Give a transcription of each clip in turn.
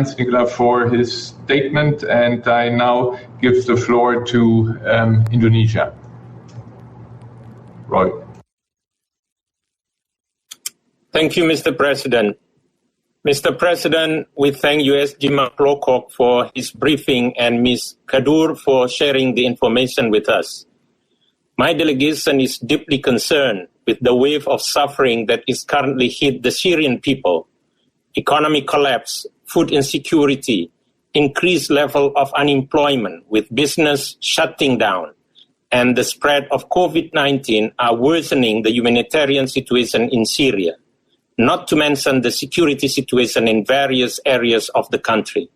Ziegler for his statement, and I now give the floor to Indonesia. Roy. Thank you, Mr. President. Mr. President, we thank USG Mark Lowcock for his briefing and Ms. Kadur for sharing the information with us. My delegation is deeply concerned with the wave of suffering that is currently hit the Syrian people. Economic collapse, food insecurity, increased level of unemployment with business shutting down, and the spread of COVID-19 are worsening the humanitarian situation in Syria, not to mention the security situation in various areas of the country.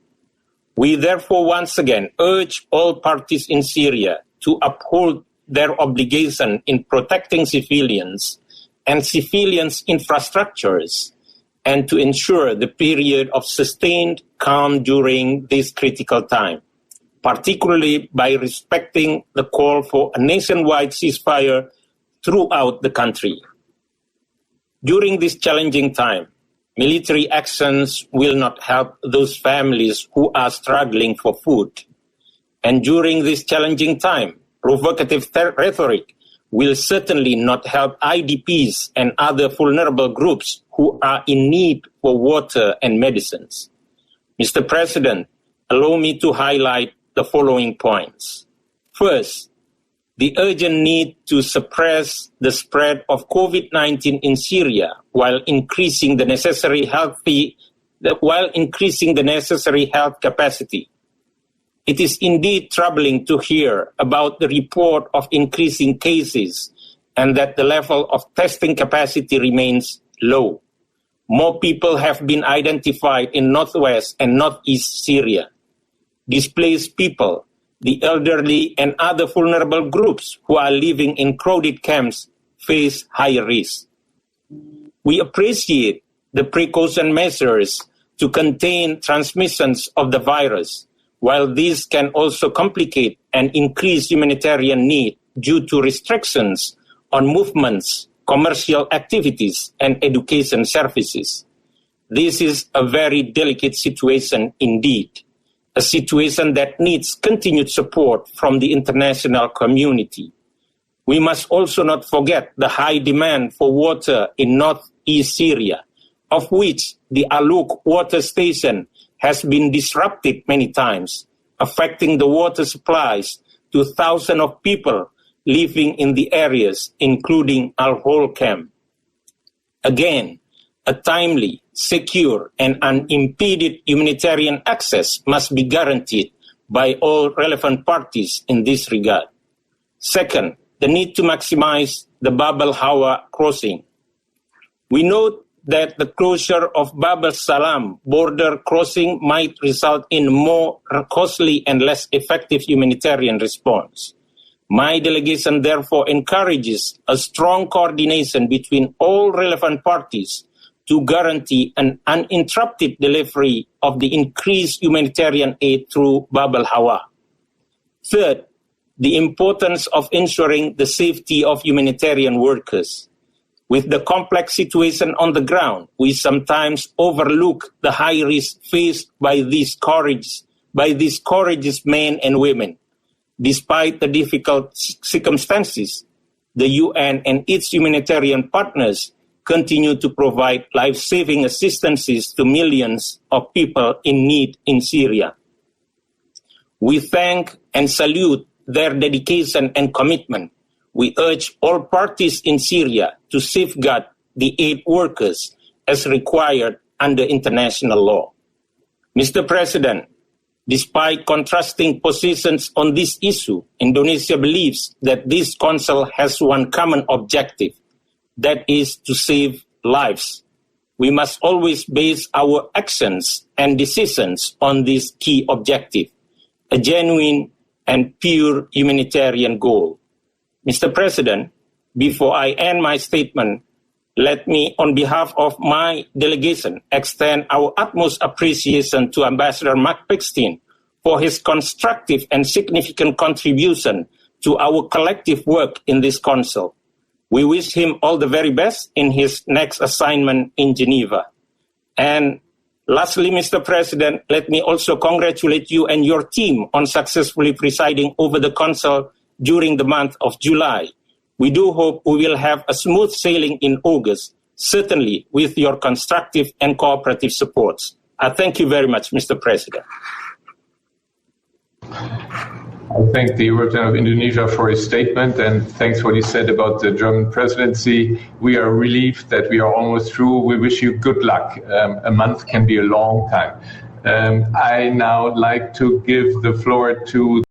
We therefore once again urge all parties in Syria to uphold their obligation in protecting civilians and civilians' infrastructures, and to ensure the period of sustained calm during this critical time, particularly by respecting the call for a nationwide ceasefire throughout the country. During this challenging time, military actions will not help those families who are struggling for food. And during this challenging time, provocative rhetoric will certainly not help IDPs and other vulnerable groups who are in need for water and medicines. Mr. President, allow me to highlight the following points. First, the urgent need to suppress the spread of COVID-19 in Syria while increasing the necessary health capacity. It is indeed troubling to hear about the report of increasing cases and that the level of testing capacity remains low. More people have been identified in northwest and northeast Syria. Displaced people, the elderly, and other vulnerable groups who are living in crowded camps face higher risk. We appreciate the precaution measures to contain transmissions of the virus, while these can also complicate and increase humanitarian need due to restrictions on movements, commercial activities, and education services. This is a very delicate situation indeed, a situation that needs continued support from the international community. We must also not forget the high demand for water in northeast Syria, of which the Aluk water station has been disrupted many times, affecting the water supplies to thousands of people living in the areas, including Al-Hol camp. Again, a timely, secure, and unimpeded humanitarian access must be guaranteed by all relevant parties in this regard. Second, the need to maximize the Bab al-Hawa crossing. We note that the closure of Bab al-Salam border crossing might result in more costly and less effective humanitarian response. My delegation therefore encourages a strong coordination between all relevant parties to guarantee an uninterrupted delivery of the increased humanitarian aid through Bab al-Hawa. Third, the importance of ensuring the safety of humanitarian workers. With the complex situation on the ground, we sometimes overlook the high risk faced by these courageous men and women. Despite the difficult circumstances, the UN and its humanitarian partners continue to provide life-saving assistances to millions of people in need in Syria. We thank and salute their dedication and commitment. We urge all parties in Syria to safeguard the aid workers as required under international law. Mr. President, despite contrasting positions on this issue, Indonesia believes that this Council has one common objective, that is to save lives. We must always base our actions and decisions on this key objective, a genuine and pure humanitarian goal. Mr. President, before I end my statement, let me, on behalf of my delegation, extend our utmost appreciation to Ambassador Mark Pixton for his constructive and significant contribution to our collective work in this Council. We wish him all the very best in his next assignment in Geneva. And Lastly, Mr. President, let me also congratulate you and your team on successfully presiding over the Council during the month of July. We do hope we will have a smooth sailing in August, certainly with your constructive and cooperative supports. I thank you very much, Mr. President. I thank the Representative of Indonesia for his statement, and thanks for what he said about the German presidency. We are relieved that we are almost through. We wish you good luck. A month can be a long time. I now like to give the floor to